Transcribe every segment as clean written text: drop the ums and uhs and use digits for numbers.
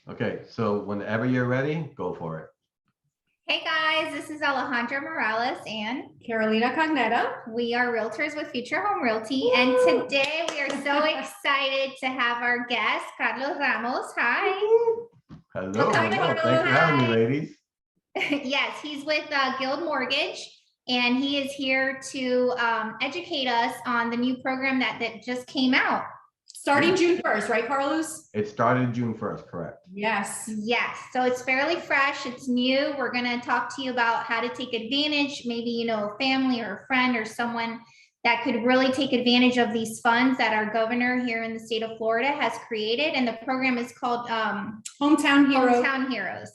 Okay, so whenever you're ready, go for it. Hey guys, this is Alejandra Morales and Carolina Cognetta. we are realtors with Future Home Realty. And today we are so excited to have our guest, Carlos Ramos. Hi. Hello, Hi, hello. Thanks for having me, ladies. Yes, he's with Guild Mortgage, and he is here to educate us on the new program that just came out. Starting June 1st, right, Carlos? It started June 1st, correct? Yes. Yes, so it's fairly fresh, it's new. We're gonna talk to you about how to take advantage, maybe, you know, a family or a friend or someone that could really take advantage of these funds that our governor here in the state of Florida has created. And the program is called Hometown Hero. Hometown Heroes.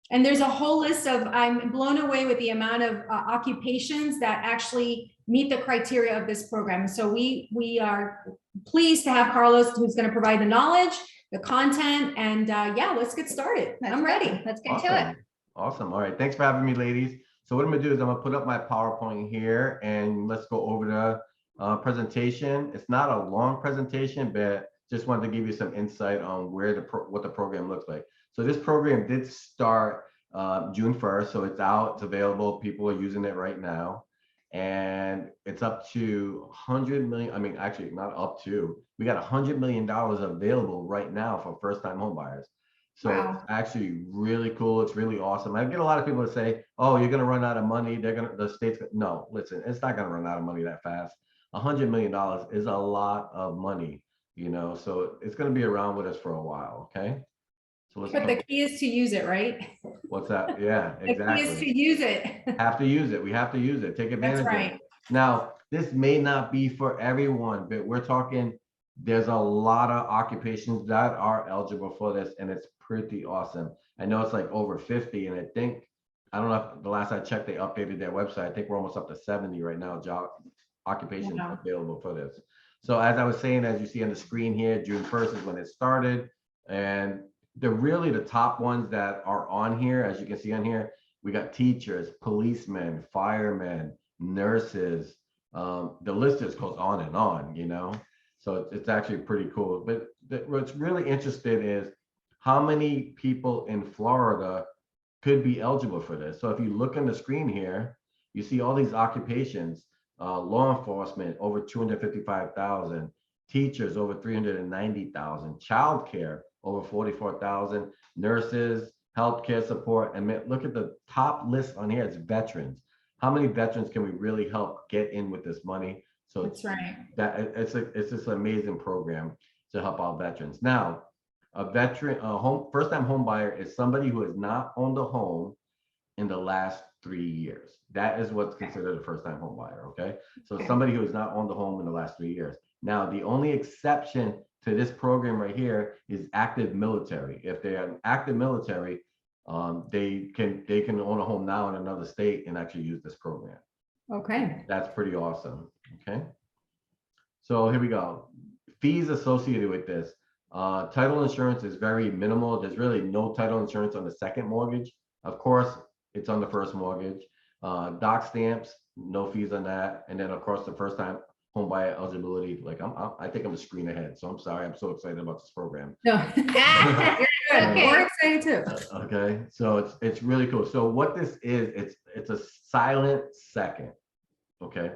And there's a whole list of, I'm blown away with the amount of occupations that actually meet the criteria of this program. So we are pleased to have Carlos, who's going to provide the knowledge, the content, and yeah, let's get started. I'm ready. Let's get to it. Awesome. All right. Thanks for having me, ladies. So what I'm going to do is I'm going to put up my PowerPoint here and let's go over the presentation. It's not a long presentation, but just wanted to give you some insight on where what the program looks like. So this program did start June 1st. So it's out, it's available. People are using it right now. And it's up to 100 million. I mean, actually not up to, we got $100 million available right now for first-time home buyers. So Wow. It's actually really cool. It's really awesome. I get a lot of people that say, oh, you're going to run out of money. The state's, no, listen, it's not going to run out of money that fast. $100 million is a lot of money, you know, so it's going to be around with us for a while. Okay. So But the key is to use it, right? What's that? Yeah, exactly. The key is to use it. Have to use it. We have to use it. Take advantage That's right. of it. Now, this may not be for everyone, but we're talking, there's a lot of occupations that are eligible for this, and it's pretty awesome. I know it's like over 50, and I think, I don't know if the last I checked, they updated their website. I think we're almost up to 70 right now, job occupations available for this. So as I was saying, as you see on the screen here, June 1st is when it started. And they're really the top ones that are on here. As you can see on here, we got teachers, policemen, firemen, nurses. The list just goes on and on, you know? So it's actually pretty cool. But what's really interesting is how many people in Florida could be eligible for this. So if you look on the screen here, you see all these occupations, law enforcement, over 255,000, teachers, over 390,000, childcare, over 44,000, nurses, healthcare support, and look at the top list on here. It's veterans. How many veterans can we really help get in with this money? So That's right. It's this amazing program to help out veterans. Now, a veteran, first-time home buyer is somebody who has not owned a home in the last 3 years. That is what's considered a first-time home buyer. Okay, so somebody who has not owned a home in the last 3 years. Now, the only exception to this program right here is active military. If they're an active military, they can own a home now in another state and actually use this program. Okay. That's pretty awesome. Okay. So here we go. Fees associated with this. Title insurance is very minimal. There's really no title insurance on the second mortgage. Of course, it's on the first mortgage. Doc stamps, no fees on that. And then of course, the first time home buyer eligibility, like I think I'm a screen ahead. So I'm sorry. I'm so excited about this program. No. Okay. We're excited too. Okay. So it's really cool. So what this is, it's a silent second. Okay.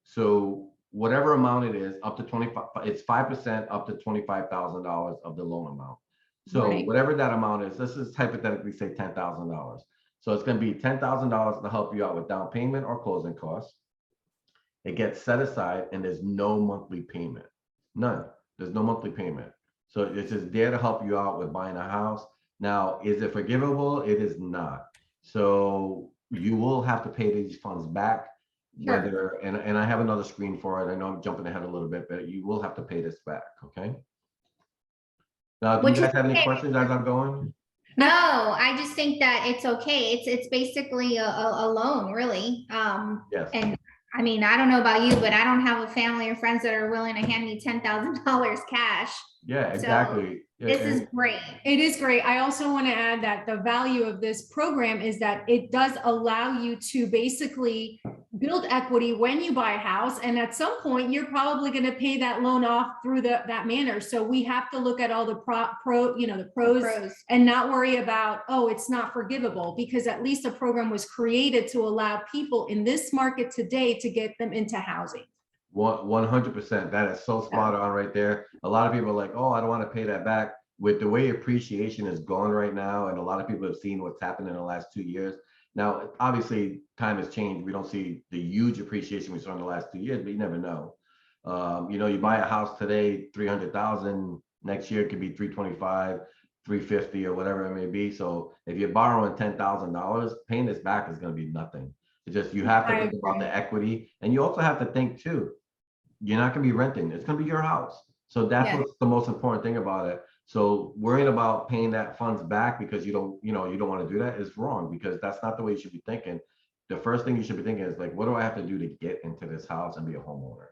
So whatever amount it is, up to 25, it's 5% up to $25,000 of the loan amount. So whatever that amount is, this is hypothetically say $10,000. So it's going to be $10,000 to help you out with down payment or closing costs. It gets set aside and there's no monthly payment. None. There's no monthly payment. So it's just there to help you out with buying a house. Now, is it forgivable? It is not. So you will have to pay these funds back. Whether and I have another screen for it. I know I'm jumping ahead a little bit, but you will have to pay this back. Okay. Now, do you guys have any questions as I'm going? No, I just think that it's okay. It's basically a loan, really. Yes. And I mean, I don't know about you, but I don't have a family or friends that are willing to hand me $10,000 cash. Yeah, exactly. So this is great. It is great. I also want to add that the value of this program is that it does allow you to basically build equity when you buy a house. And at some point, you're probably going to pay that loan off through that manner. So we have to look at all the the pros and not worry about, oh, it's not forgivable, because at least a program was created to allow people in this market today to get them into housing. 100%. That is so spot on right there. A lot of people are like, oh, I don't want to pay that back. With the way appreciation is going right now, and a lot of people have seen what's happened in the last 2 years. Now, obviously, time has changed. We don't see the huge appreciation we saw in the last 2 years, but you never know. You buy a house today, 300,000. Next year it could be 325, 350, or whatever it may be. So if you're borrowing $10,000, paying this back is going to be nothing. It's just you have to think about the equity, and you also have to think too. You're not going to be renting; it's going to be your house. So that's what's the most important thing about it. So worrying about paying that funds back because you don't want to do that is wrong, because that's not the way you should be thinking. The first thing you should be thinking is like, what do I have to do to get into this house and be a homeowner?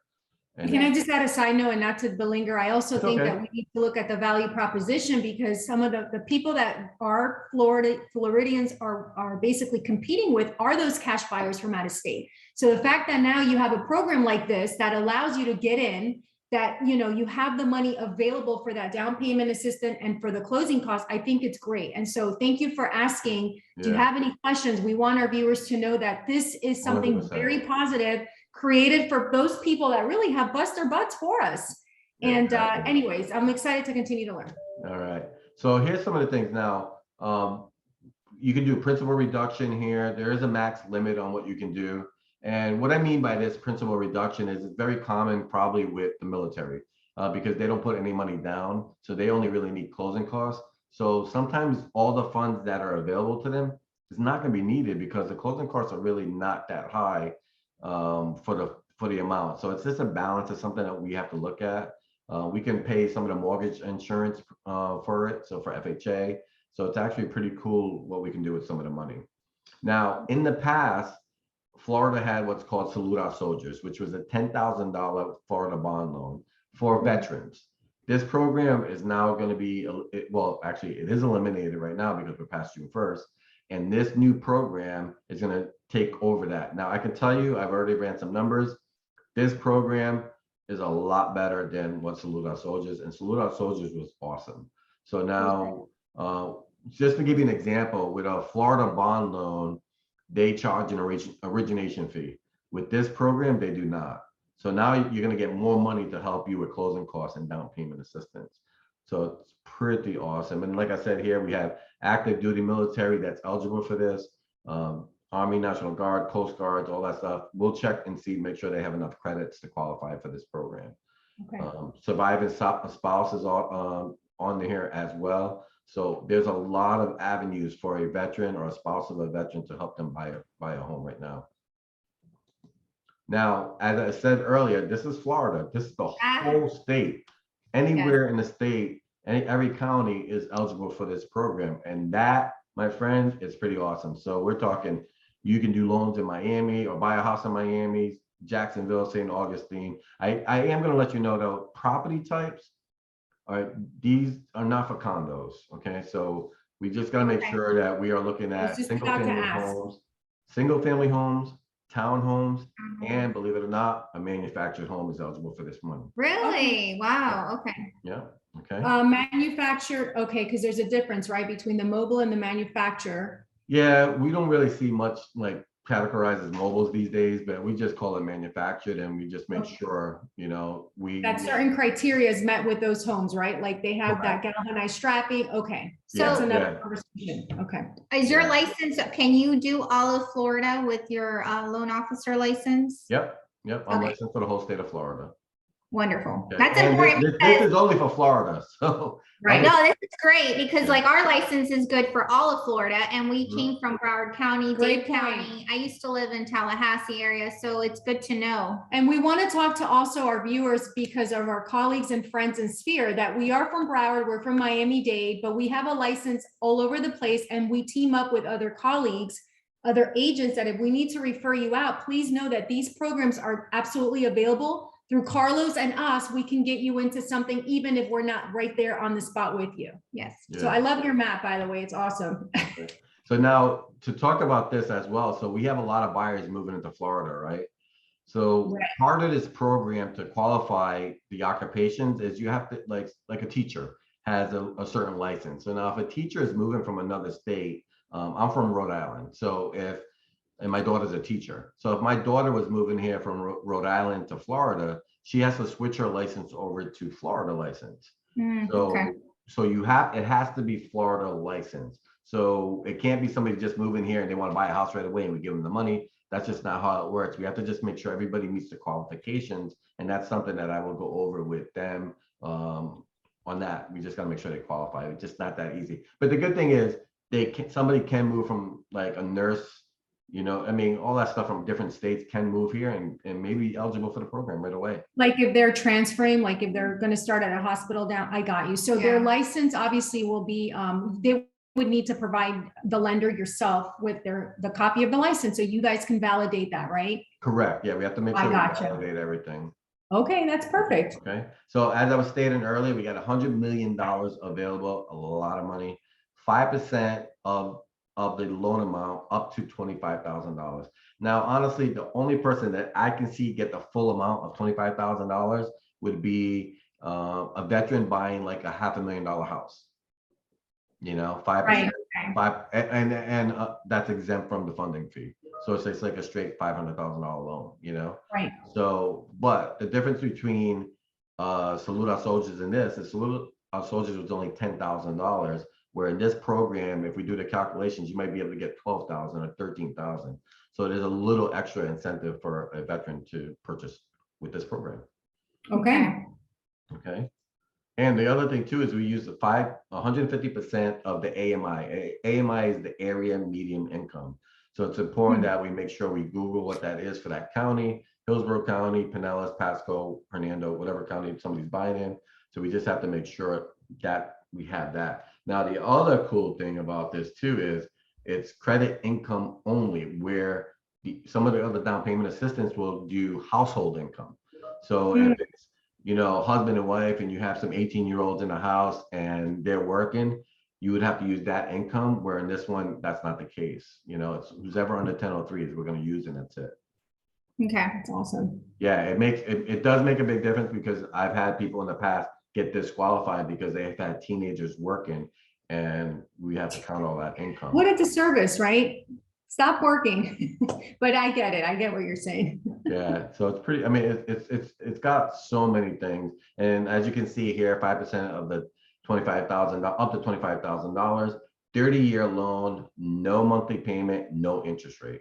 And can I just add a side note, and not to belinger, I also think that we need to look at the value proposition, because some of the people that are Floridians are basically competing with are those cash buyers from out of state. So the fact that now you have a program like this that allows you to get in, that you have the money available for that down payment assistance and for the closing costs, I think it's great. And so thank you for asking. Do you have any questions? We want our viewers to know that this is something 100%. Very positive, created for those people that really have bust their butts for us. And anyways, I'm excited to continue to learn. All right. So here's some of the things now. You can do principal reduction here. There is a max limit on what you can do. And what I mean by this principal reduction is it's very common probably with the military because they don't put any money down. So they only really need closing costs. So sometimes all the funds that are available to them is not going to be needed because the closing costs are really not that high for the amount. So it's just a balance of something that we have to look at. We can pay some of the mortgage insurance for it. So for FHA. So it's actually pretty cool what we can do with some of the money. Now, in the past, Florida had what's called Salute Our Soldiers, which was a $10,000 Florida bond loan for veterans. This program is now going to be, well, actually, it is eliminated right now because we're past June 1st. And this new program is going to take over that. Now, I can tell you, I've already ran some numbers. This program is a lot better than what Salute Our Soldiers, and Salute Our Soldiers was awesome. So now, just to give you an example, with a Florida bond loan, they charge an origination fee. With this program, they do not. So now you're going to get more money to help you with closing costs and down payment assistance. So it's pretty awesome. And like I said here, we have active duty military that's eligible for this. Army, National Guard, Coast Guards, all that stuff. We'll check and see, make sure they have enough credits to qualify for this program. Surviving spouses are on here as well. So there's a lot of avenues for a veteran or a spouse of a veteran to help them buy a home right now. Now, as I said earlier, this is Florida. This is the whole state. Anywhere in the state, every county is eligible for this program. And that, my friends, is pretty awesome. So we're talking, you can do loans in Miami or buy a house in Miami, Jacksonville, St. Augustine. I am going to let you know though, property types, these are not for condos. Okay, so we just got to make sure that we are looking at single family homes, townhomes, and believe it or not, a manufactured home is eligible for this money. Really? Wow. Okay. Yeah. Okay. Manufactured. Okay, because there's a difference, right, between the mobile and the manufacturer. Yeah, we don't really see much like categorized as mobiles these days, but we just call it manufactured, and we just make sure, that certain criteria is met with those homes, right? Like they have that galvanized strapping. Okay. So that's another conversation. Okay. Is your license, can you do all of Florida with your loan officer license? Yep. I'm licensed for the whole state of Florida. Wonderful. Okay. That's important. This is only for Florida. So right. No, this is great because like our license is good for all of Florida, and we came from Broward County, Dade County. I used to live in Tallahassee area, so it's good to know. And we want to talk to also our viewers because of our colleagues and friends in Sphere that we are from Broward, we're from Miami-Dade, but we have a license all over the place, and we team up with other colleagues, other agents that if we need to refer you out, please know that these programs are absolutely available. Through Carlos and us, we can get you into something, even if we're not right there on the spot with you. Yes. So I love your map, by the way. It's awesome. So now to talk about this as well, so we have a lot of buyers moving into Florida, right? So Right. part of this program to qualify the occupations is you have to like a teacher has a certain license. So now if a teacher is moving from another state, I'm from Rhode Island. So and my daughter's a teacher. So if my daughter was moving here from Rhode Island to Florida, she has to switch her license over to Florida license. Okay. So it has to be Florida license. So it can't be somebody just moving here and they want to buy a house right away and we give them the money. That's just not how it works. We have to just make sure everybody meets the qualifications. And that's something that I will go over with them on that. We just got to make sure they qualify. It's just not that easy. But the good thing is somebody can move from like a nurse, I mean, all that stuff from different states can move here and maybe eligible for the program right away. Like if they're transferring, like if they're going to start at a hospital down, I got you. So their Yeah. license obviously will be, they would need to provide the lender yourself with the copy of the license. So you guys can validate that, right? Correct. Yeah, we have to make I sure we gotcha. validate everything. Okay, that's perfect. Okay. So as I was stating earlier, we got $100 million available, a lot of money, 5% of the loan amount up to $25,000. Now, honestly, the only person that I can see get the full amount of $25,000 would be a veteran buying like a $500,000 house. 5%, Right. and that's exempt from the funding fee. So it's like a straight $500,000 loan. Right. So, but the difference between Salute Our Soldiers and this is Salute Our Soldiers was only $10,000, where in this program, if we do the calculations, you might be able to get 12,000 or 13,000. So there's a little extra incentive for a veteran to purchase with this program. Okay. Okay. And the other thing too is we use the 150% of the AMI. AMI is the area median income. So it's important that we make sure we Google what that is for that county, Hillsborough County, Pinellas, Pasco, Hernando, whatever county somebody's buying in. So we just have to make sure that we have that. Now, the other cool thing about this too is it's credit income only, where some of the other down payment assistance will do household income. So if it's husband and wife, and you have some 18-year-olds in the house and they're working, you would have to use that income, where in this one, that's not the case. It's who's ever under 1003s, we're going to use, and that's it. Okay. That's awesome. Yeah, it does make a big difference, because I've had people in the past get disqualified because they've had teenagers working, and we have to count all that income. What a disservice, right? Stop working. But I get it. I get what you're saying. Yeah, so it's pretty, I mean, it's got so many things. And as you can see here, 5% of the $25,000, up to $25,000, 30-year loan, no monthly payment, no interest rate.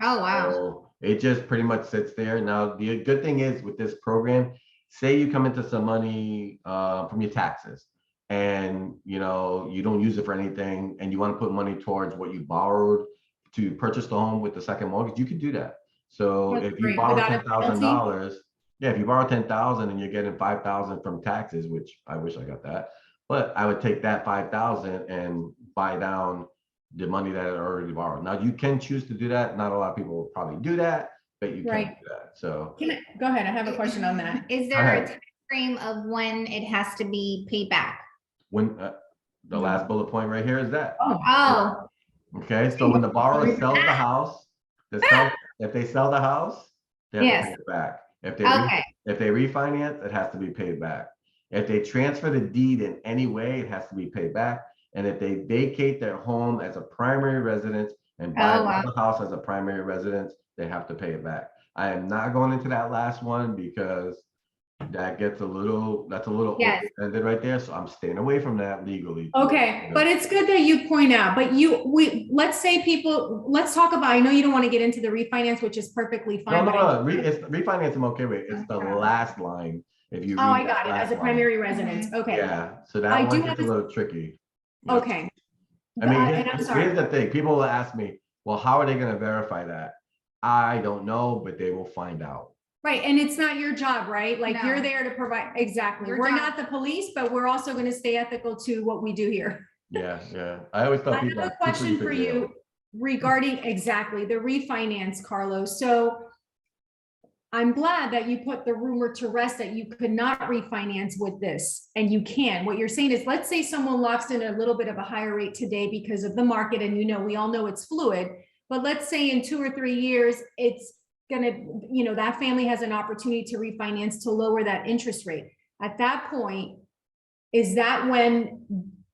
Oh, wow. So it just pretty much sits there. Now, the good thing is with this program, say you come into some money from your taxes, and you don't use it for anything, and you want to put money towards what you borrowed to purchase the home with the second mortgage, you could do that. So That's if you great. borrow Without a penalty? $10,000, yeah, if you borrow 10,000 and you're getting 5,000 from taxes, which I wish I got that, but I would take that 5,000 and buy down the money that I already borrowed. Now you can choose to do that. Not a lot of people will probably do that, but you can Right. do that. So Go ahead. I have a question on that. Is there a time frame of when it has to be paid back? when the last bullet point right here is that. Oh, Okay, so when the borrower sells the house, if they sell the house, they have to pay it back. okay. If they refinance, it has to be paid back. If they transfer the deed in any way, it has to be paid back. And if they vacate their home as a primary residence and buy the house as a primary residence, they have to pay it back. I am not going into that last one because that gets that's a little Yes. ended right there. So I'm staying away from that legally. Okay, but it's good that you point out, but let's talk about, I know you don't want to get into the refinance, which is perfectly fine. No. Refinance I'm okay with. It's the last line. If you I got it, as a primary residence. Okay. Yeah, so that one gets a little tricky. Okay. I mean, And I'm sorry. here's the thing. People will ask me, well, how are they going to verify that? I don't know, but they will find out. Right, and it's not your job, right? Like No. you're there to provide, exactly. Your We're job. not the police, but we're also going to stay ethical to what we do here. Yeah. I always tell I people. have a question for you regarding exactly the refinance, Carlos. So I'm glad that you put the rumor to rest that you could not refinance with this, and you can. What you're saying is, let's say someone locks in a little bit of a higher rate today because of the market, and we all know it's fluid, but let's say in 2 or 3 years, it's gonna, that family has an opportunity to refinance to lower that interest rate. At that point, is that when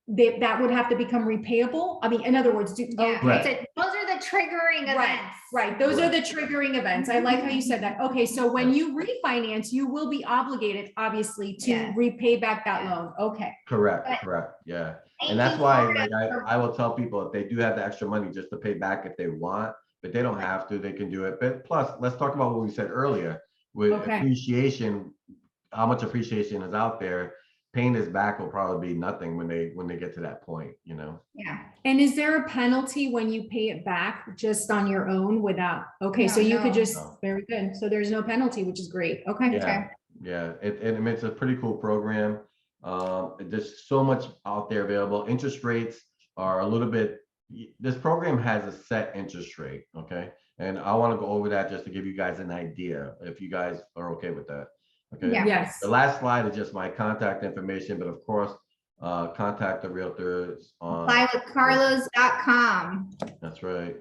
that would have to become repayable? I mean, in other words, Yeah, Right. those are the triggering events. Right, those are the triggering events. I like how you said that. Okay, so when you refinance, you will be obligated, obviously, to Yes. repay back that loan. Okay. Correct, But- correct, yeah. Thank And that's you, why, Florida, like, for- I will tell people if they do have the extra money just to pay back if they want, but they don't Right. have to, they can do it. But plus, let's talk about what we said earlier with Okay. appreciation, how much appreciation is out there. Paying this back will probably be nothing when they get to that point, Yeah. And is there a penalty when you pay it back just on your own without? Okay, so No, you could no. just, No. very good. So there's no penalty, which is great. Okay. Yeah, yeah. I mean, it's a pretty cool program. There's so much out there available. Interest rates are a little bit, this program has a set interest rate, okay? And I want to go over that just to give you guys an idea, if you guys are okay with that. Okay. Yeah. Yes. The last slide is just my contact information, but of course, contact the realtors on. Apply-with-carlos.com. That's right.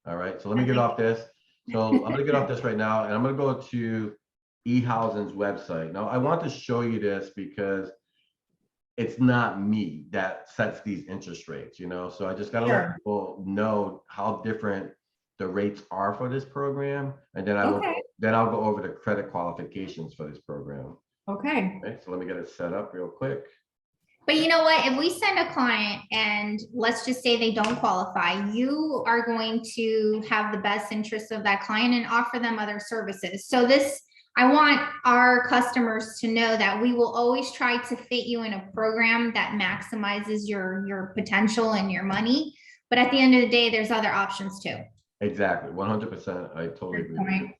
All right, so let me get off this. So I'm gonna get off this right now, and I'm gonna go to eHousing's website. Now, I want to show you this because it's not me that sets these interest rates, so I just gotta Sure. let people know how different the rates are for this program, and then I'll Okay. go over the credit qualifications for this program. Okay. Okay, so let me get it set up real quick. But you know what? If we send a client and let's just say they don't qualify, you are going to have the best interest of that client and offer them other services. So I want our customers to know that we will always try to fit you in a program that maximizes your potential and your money. But at the end of the day, there's other options too. Exactly, 100%. I totally Good agree with you. point.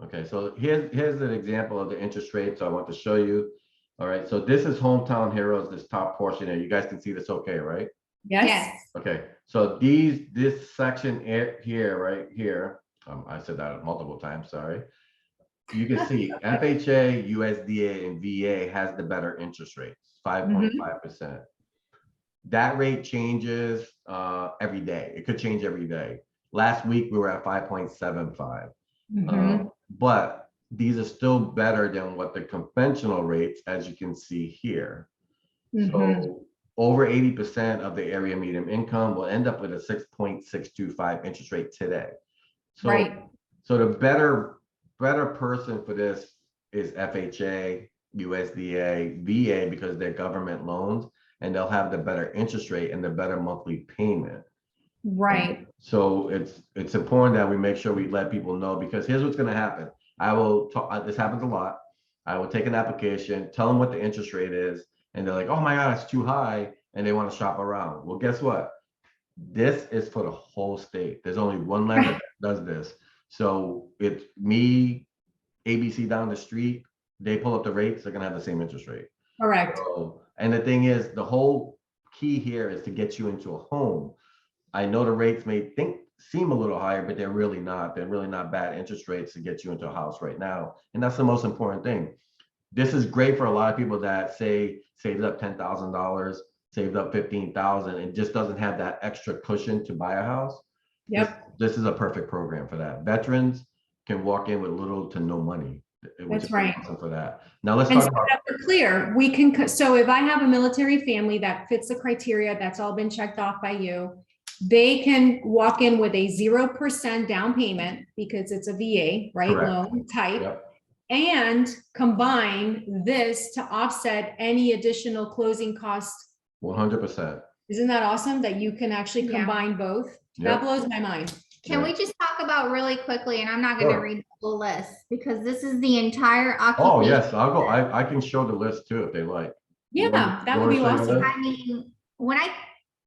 Okay, so here's an example of the interest rate. So I want to show you. All right, so this is Hometown Heroes, this top portion here. You guys can see this okay, right? Yes. Okay, so this section here, right here, I said that multiple times, sorry. You can see FHA, USDA, and VA has the better interest rates, 5.5%. That rate changes every day. It could change every day. Last week, we were at 5.75. But these are still better than what the conventional rates, as you can see here. So over 80% of the area median income will end up with a 6.625 interest rate today. So, Right. so the better person for this is FHA, USDA, VA, because they're government loans and they'll have the better interest rate and the better monthly payment. Right. So it's important that we make sure we let people know, because here's what's going to happen. I will talk, this happens a lot. I will take an application, tell them what the interest rate is, and they're like, oh my God, it's too high. And they want to shop around. Well, guess what? This is for the whole state. There's only one lender that does this. So it's me, ABC down the street, they pull up the rates, they're going to have the same interest rate. Correct. So, and the thing is, the whole key here is to get you into a home. I know the rates may seem a little higher, but they're really not. They're really not bad interest rates to get you into a house right now. And that's the most important thing. This is great for a lot of people that saved up $10,000, saved up $15,000, and just doesn't have that extra cushion to buy a house. Yep. This is a perfect program for that. Veterans can walk in with little to no money. Which is right. awesome for that. Now let's And talk so about. that we're clear, we can, so if I have a military family that fits the criteria, that's all been checked off by you, they can walk in with a 0% down payment because it's a VA, right, Correct. loan type, Yep. and combine this to offset any additional closing costs. 100%. Isn't that awesome that you can actually Yeah. combine both? That Yep. blows my mind. Can we just talk about really quickly, and I'm not going to Sure. read the full list because this is the entire occupation. Oh yes, I'll go. I can show the list too if they like. Yeah, that would be awesome. I mean,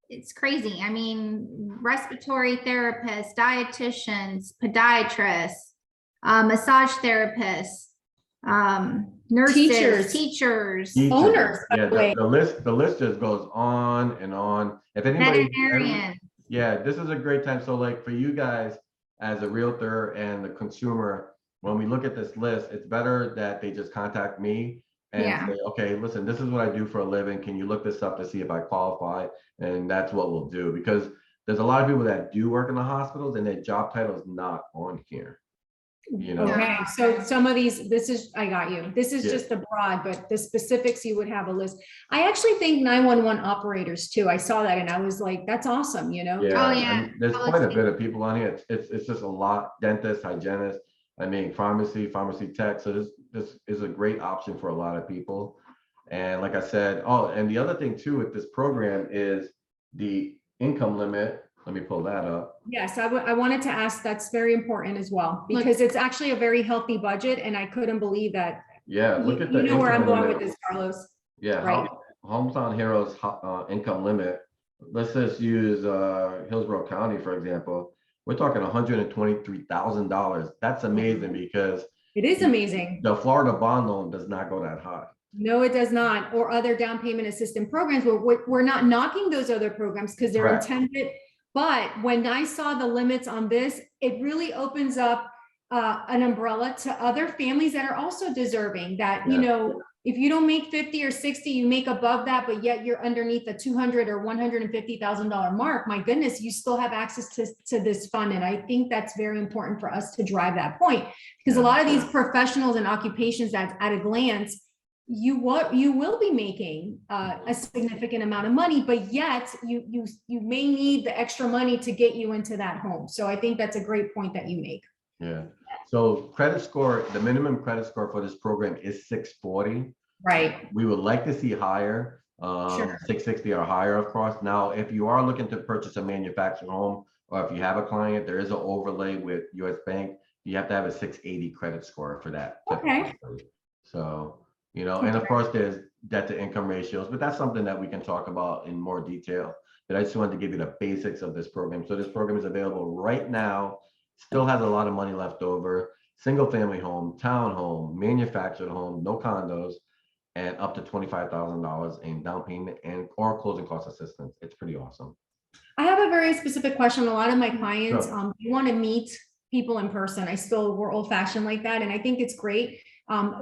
it's crazy. I mean, respiratory therapists, dietitians, podiatrists, massage therapists, nurses, teachers, owners, by Yeah, the way. the list just goes on and on. If anybody, veterinarian. yeah, this is a great time. So like for you guys as a realtor and the consumer, when we look at this list, it's better that they just contact me and Yeah. say, okay, listen, this is what I do for a living. Can you look this up to see if I qualify? And that's what we'll do, because there's a lot of people that do work in the hospitals and their job title is not on here. You know, Okay, so some of these, I got you. This is Yeah. just the broad, but the specifics, you would have a list. I actually think 911 operators too. I saw that and I was like, that's awesome, you know? yeah, Oh, yeah. and there's quite a bit of people on here. It's just a lot. Dentists, hygienists, I mean, pharmacy tech. So this is a great option for a lot of people. And like I said, oh, and the other thing too with this program is the income limit. Let me pull that up. Yes, I wanted to ask, that's very important as well, because it's actually a very healthy budget and I couldn't believe that. Yeah, look at the You know where I'm income going with limit. this, Carlos. Yeah, Right. Hometown Heroes income limit. Let's just use Hillsborough County, for example. We're talking $123,000. That's amazing because It is amazing. the Florida bond loan does not go that high. No, it does not, or other down payment assistance programs. We're not knocking those other programs because they're Correct. intended. But when I saw the limits on this, it really opens up an umbrella to other families that are also deserving that, you Yeah. know, if you don't make 50 or 60, you make above that, but yet you're underneath the $200,000 or $150,000 mark. My goodness, you still have access to this fund. And I think that's very important for us to drive that point, because a lot of these professionals and occupations that at a glance, you will be making a significant amount of money, but yet you may need the extra money to get you into that home. So I think that's a great point that you make. Yeah. So credit score, the minimum credit score for this program is 640. Right. We would like to see higher, Sure. 660 or higher, of course. Now, if you are looking to purchase a manufactured home, or if you have a client, there is an overlay with US Bank. You have to have a 680 credit score for that. Okay. So, you know, and of course there's debt to income ratios, but that's something that we can talk about in more detail. But I just wanted to give you the basics of this program. So this program is available right now, still has a lot of money left over, single family home, town home, manufactured home, no condos, and up to $25,000 in down payment and or closing cost assistance. It's pretty awesome. I have a very specific question. A lot of my clients, Sure. you want to meet people in person. We're old fashioned like that. And I think it's great.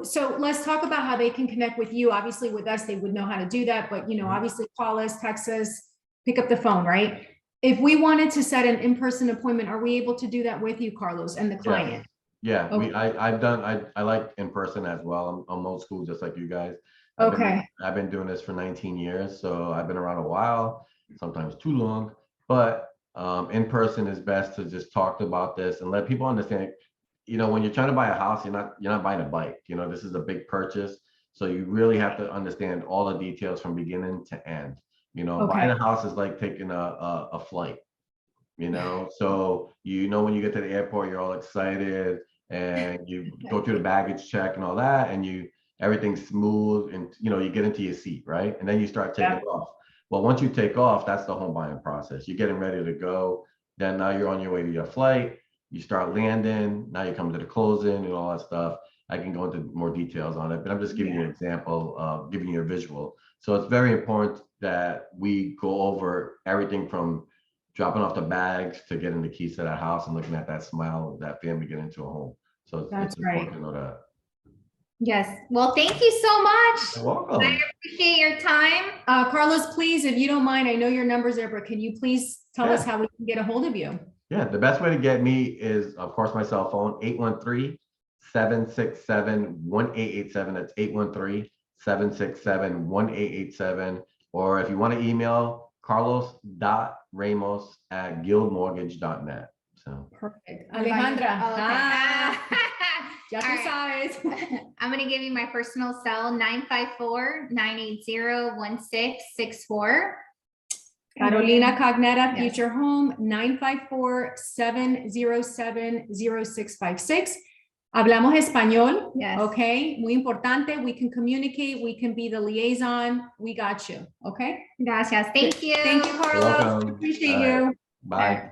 So let's talk about how they can connect with you. Obviously with us, they would know how to do that, but you know, obviously call us, text us, pick up the phone, right? If we wanted to set an in-person appointment, are we able to do that with you, Carlos, and the client? Yeah, Okay. I like in person as well. I'm old school, just like you guys. I've been doing this for 19 years, so I've been around a while, sometimes too long, but in person is best to just talk about this and let people understand. You know, when you're trying to buy a house, you're not buying a bike. You know, this is a big purchase, so you really have to understand all the details from beginning to end. You know, buying a house is like taking a flight. You know, so you know when you get to the airport, you're all excited and you go through the baggage check and all that, and everything's smooth, and you know you get into your seat, right? And then you start taking off. Well, once you take off, that's the home buying process. You're getting ready to go. Then now you're on your way to your flight. You start landing. Now you come to the closing and all that stuff. I can go into more details on it, but I'm just giving you an example, giving you a visual. So it's very important that we go over everything from dropping off the bags to getting the keys to that house and looking at that smile of that family get into a home. So it's important to know that. Yes. Well, thank you so much. You're welcome. I appreciate your time. Carlos, please, if you don't mind, I know your number's there, but can you please tell us how we can get a hold of you? Yeah, the best way to get me is, of course, my cell phone, 813-767-1887. That's 813-767-1887. Or if you want to email, carlos.ramos@guildmortgage.net. So perfect. Alejandra. Oh, okay. Ya tú sabes. I'm going to give you my personal cell, 954-980-1664. Carolina Cogneta, Future Home, 954-707-0656. Hablamos español. Yes. Okay. Muy importante. We can communicate. We can be the liaison. We got you. Okay. Gracias. Thank you. Thank you, Carlos. welcome. Appreciate All right. you. Bye.